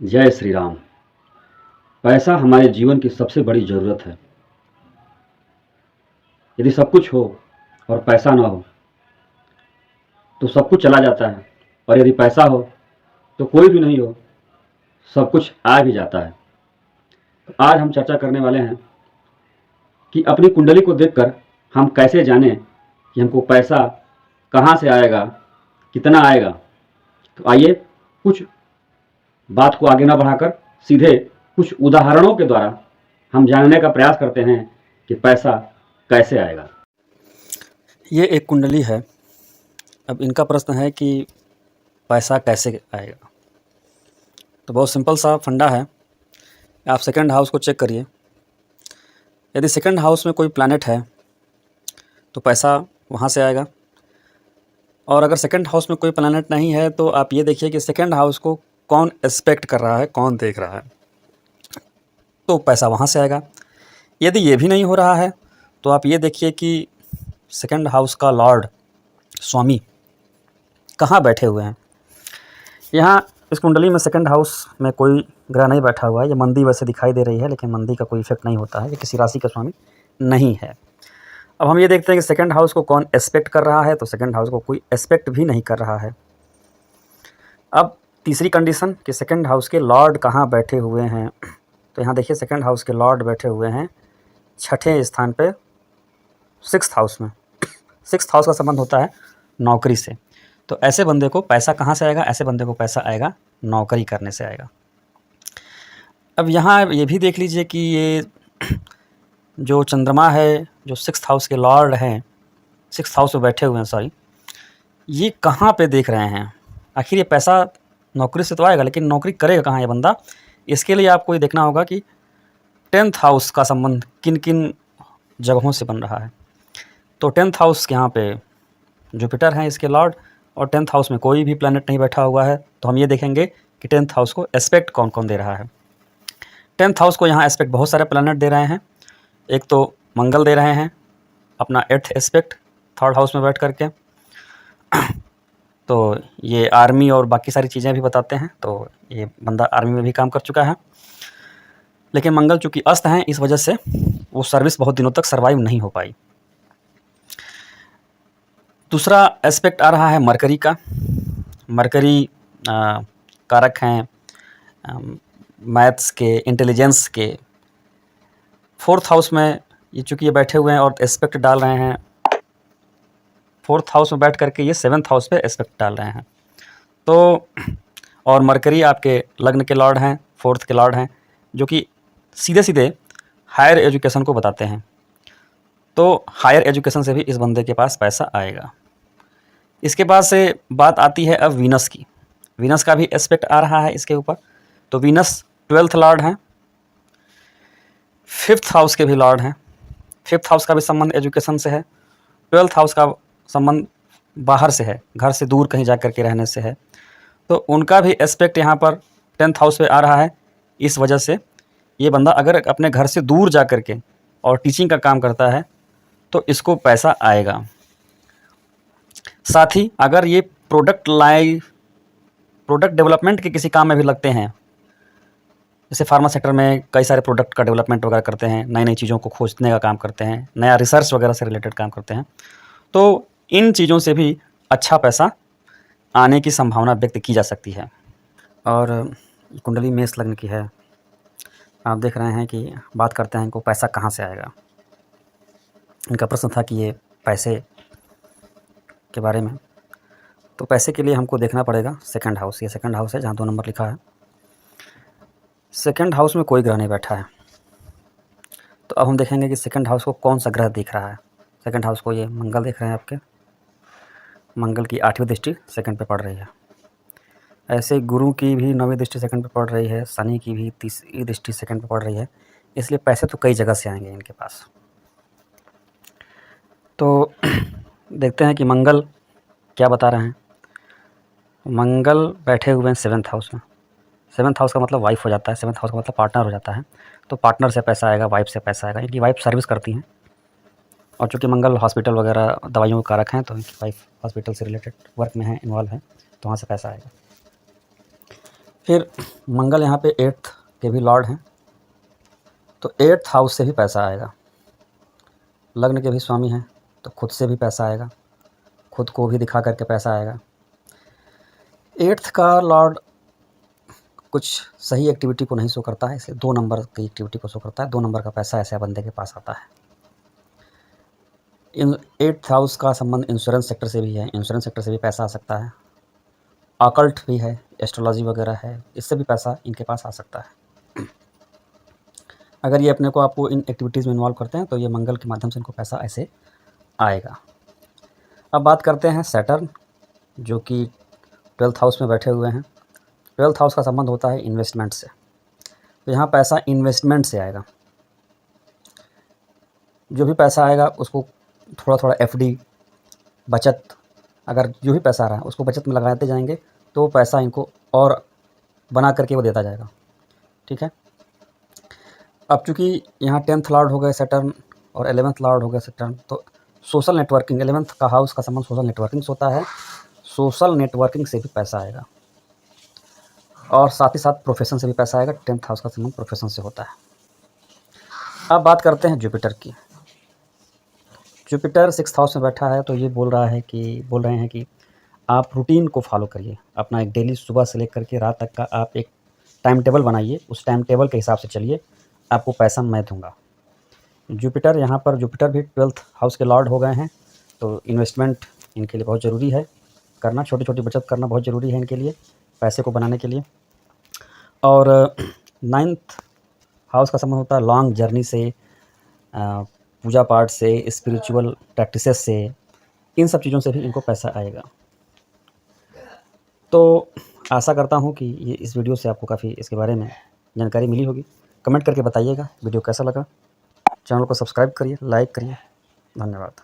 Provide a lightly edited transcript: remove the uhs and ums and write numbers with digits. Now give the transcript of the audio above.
जय श्री राम। पैसा हमारे जीवन की सबसे बड़ी ज़रूरत है। यदि सब कुछ हो और पैसा ना हो तो सब कुछ चला जाता है, और यदि पैसा हो तो कोई भी नहीं हो, सब कुछ आ भी जाता है। तो आज हम चर्चा करने वाले हैं कि अपनी कुंडली को देखकर हम कैसे जानें कि हमको पैसा कहाँ से आएगा, कितना आएगा। तो आइए कुछ बात को आगे ना बढ़ाकर सीधे कुछ उदाहरणों के द्वारा हम जानने का प्रयास करते हैं कि पैसा कैसे आएगा। ये एक कुंडली है। अब इनका प्रश्न है कि पैसा कैसे आएगा। तो बहुत सिंपल सा फंडा है। आप सेकंड हाउस को चेक करिए। यदि सेकंड हाउस में कोई प्लैनेट है तो पैसा वहाँ से आएगा, और अगर सेकंड हाउस में कोई प्लैनेट नहीं है तो आप ये देखिए कि सेकंड हाउस को कौन एस्पेक्ट कर रहा है, कौन देख रहा है, तो पैसा वहाँ से आएगा। यदि ये भी नहीं हो रहा है तो आप ये देखिए कि सेकंड हाउस का लॉर्ड स्वामी कहाँ बैठे हुए हैं। यहाँ इस कुंडली में सेकंड हाउस में कोई ग्रह नहीं बैठा हुआ है। ये मंदी वैसे दिखाई दे रही है, लेकिन मंदी का कोई इफेक्ट नहीं होता है। ये किसी राशि का स्वामी नहीं है। अब हम ये देखते हैं कि सेकंड हाउस को कौन एस्पेक्ट कर रहा है, तो सेकंड हाउस को कोई एस्पेक्ट भी नहीं कर रहा है। अब तीसरी कंडीशन कि सेकंड हाउस के लॉर्ड कहाँ बैठे हुए हैं, तो यहाँ देखिए सेकंड हाउस के लॉर्ड बैठे हुए हैं छठे स्थान पे, सिक्स्थ हाउस में। सिक्स्थ हाउस का संबंध होता है नौकरी से। तो ऐसे बंदे को पैसा कहाँ से आएगा? ऐसे बंदे को पैसा आएगा नौकरी करने से आएगा। अब यहाँ ये भी देख लीजिए कि ये जो चंद्रमा है, जो सिक्स्थ हाउस के लॉर्ड हैं, सिक्स्थ हाउस में बैठे हुए हैं, सॉरी, ये कहाँ पे देख रहे हैं? आखिर ये पैसा नौकरी से तो आएगा, लेकिन नौकरी करेगा कहाँ ये बंदा? इसके लिए आपको ये देखना होगा कि टेंथ हाउस का संबंध किन किन जगहों से बन रहा है। तो टेंथ हाउस के यहाँ पे जुपिटर हैं इसके लॉर्ड, और टेंथ हाउस में कोई भी प्लैनेट नहीं बैठा हुआ है। तो हम ये देखेंगे कि टेंथ हाउस को एस्पेक्ट कौन कौन दे रहा है। टेंथ हाउस को यहाँ एस्पेक्ट बहुत सारे प्लैनेट दे रहे हैं। एक तो मंगल दे रहे हैं अपना एट्थ एस्पेक्ट थर्ड हाउस में बैठ करके। तो ये आर्मी और बाकी सारी चीज़ें भी बताते हैं। तो ये बंदा आर्मी में भी काम कर चुका है, लेकिन मंगल चूँकि अस्त हैं, इस वजह से वो सर्विस बहुत दिनों तक सर्वाइव नहीं हो पाई। दूसरा एस्पेक्ट आ रहा है मरकरी का। मरकरी कारक हैं मैथ्स के, इंटेलिजेंस के। फोर्थ हाउस में ये चूँकि ये बैठे हुए हैं और एस्पेक्ट डाल रहे हैं, फोर्थ हाउस में बैठ करके ये सेवन्थ हाउस पे एस्पेक्ट डाल रहे हैं। तो और मरकरी आपके लग्न के लॉर्ड हैं, फोर्थ के लॉर्ड हैं, जो कि सीधे सीधे हायर एजुकेशन को बताते हैं। तो हायर एजुकेशन से भी इस बंदे के पास पैसा आएगा। इसके बाद से बात आती है अब वीनस की। वीनस का भी एस्पेक्ट आ रहा है इसके ऊपर। तो वीनस ट्वेल्थ लॉर्ड हैं, फिफ्थ हाउस के भी लॉर्ड हैं। फिफ्थ हाउस का भी संबंध एजुकेशन से है। ट्वेल्थ हाउस का संबंध बाहर से है, घर से दूर कहीं जा कर के रहने से है। तो उनका भी एस्पेक्ट यहाँ पर टेंथ हाउस पे आ रहा है। इस वजह से ये बंदा अगर अपने घर से दूर जा कर के और टीचिंग का काम करता है तो इसको पैसा आएगा। साथ ही अगर ये प्रोडक्ट डेवलपमेंट के किसी काम में भी लगते हैं, जैसे फार्मा सेक्टर में कई सारे प्रोडक्ट का डेवलपमेंट वगैरह करते हैं, नई नई चीज़ों को खोजने का काम करते हैं, नया रिसर्च वगैरह से रिलेटेड काम करते हैं, तो इन चीज़ों से भी अच्छा पैसा आने की संभावना व्यक्त की जा सकती है। और कुंडली मेष लग्न की है। आप देख रहे हैं कि बात करते हैं इनको पैसा कहाँ से आएगा। इनका प्रश्न था कि ये पैसे के बारे में। तो पैसे के लिए हमको देखना पड़ेगा सेकंड हाउस। ये सेकंड हाउस है जहाँ 2 नंबर लिखा है। सेकंड हाउस में कोई ग्रह नहीं बैठा है। तो अब हम देखेंगे कि सेकंड हाउस को कौन सा ग्रह दिख रहा है। सेकंड हाउस को ये मंगल देख रहे हैं आपके। मंगल की 8वीं दृष्टि सेकंड पे पड़ रही है। ऐसे गुरु की भी 9वीं दृष्टि सेकंड पे पड़ रही है। शनि की भी 3री दृष्टि सेकंड पे पड़ रही है। इसलिए पैसे तो कई जगह से आएंगे इनके पास। तो देखते हैं कि मंगल क्या बता रहे हैं। मंगल बैठे हुए हैं सेवन्थ हाउस में। सेवन्थ हाउस का मतलब वाइफ हो जाता है, सेवन्थ हाउस का मतलब पार्टनर हो जाता है। तो पार्टनर से पैसा आएगा, वाइफ से पैसा आएगा। इनकी वाइफ सर्विस करती हैं, और चूँकि मंगल हॉस्पिटल वगैरह दवाइयों के कारक हैं, तो इनकी वाइफ हॉस्पिटल से रिलेटेड वर्क में है, इन्वॉल्व है, तो वहाँ से पैसा आएगा। फिर मंगल यहाँ पे 8th के भी लॉर्ड हैं, तो 8th हाउस से भी पैसा आएगा। लग्न के भी स्वामी हैं, तो खुद से भी पैसा आएगा, खुद को भी दिखा करके पैसा आएगा। 8th का लॉर्ड कुछ सही एक्टिविटी को नहीं शो करता है, इसलिए 2 नंबर की एक्टिविटी को शो करता है। 2 नंबर का पैसा ऐसे बंदे के पास आता है। इन 8th हाउस का संबंध इंश्योरेंस सेक्टर से भी है, इंश्योरेंस सेक्टर से भी पैसा आ सकता है। ऑकल्ट भी है, एस्ट्रोलॉजी वगैरह है, इससे भी पैसा इनके पास आ सकता है। अगर ये अपने को आपको इन एक्टिविटीज़ में इन्वॉल्व करते हैं तो ये मंगल के माध्यम से इनको पैसा ऐसे आएगा। अब बात करते हैं सैटर्न, जो कि 12th हाउस में बैठे हुए हैं। 12th हाउस का संबंध होता है इन्वेस्टमेंट से, तो यहाँ पैसा इन्वेस्टमेंट से आएगा। जो भी पैसा आएगा उसको थोड़ा थोड़ा एफडी, बचत, अगर जो भी पैसा आ रहा है उसको बचत में लगाते जाएंगे तो पैसा इनको और बना करके वो देता जाएगा। ठीक है। अब चूँकि यहाँ 10th लॉर्ड हो गए सैटर्न और 11th लॉर्ड हो गए सैटर्न, तो सोशल नेटवर्किंग, 11th का हाउस का संबंध सोशल नेटवर्किंग से होता है। सोशल नेटवर्किंग से भी पैसा आएगा और साथ ही साथ प्रोफेशन से भी पैसा आएगा। 10th हाउस का संबंध प्रोफेशन से होता है। अब बात करते हैं जुपिटर की। जुपिटर 6th हाउस में बैठा है, तो ये बोल रहे हैं कि आप रूटीन को फॉलो करिए। अपना एक डेली सुबह से लेकर के रात तक का आप एक टाइम टेबल बनाइए, उस टाइम टेबल के हिसाब से चलिए, आपको पैसा मैं दूंगा। जुपिटर यहाँ पर, जुपिटर भी 12th हाउस के लॉर्ड हो गए हैं, तो इन्वेस्टमेंट इनके लिए बहुत ज़रूरी है करना, छोटी छोटी बचत करना बहुत ज़रूरी है इनके लिए, पैसे को बनाने के लिए। और 9th हाउस का संबंध होता है लॉन्ग जर्नी से, पूजा पाठ से, स्पिरिचुअल प्रैक्टिसेस से, इन सब चीज़ों से भी इनको पैसा आएगा। तो आशा करता हूँ कि ये इस वीडियो से आपको काफ़ी इसके बारे में जानकारी मिली होगी। कमेंट करके बताइएगा वीडियो कैसा लगा। चैनल को सब्सक्राइब करिए, लाइक करिए। धन्यवाद।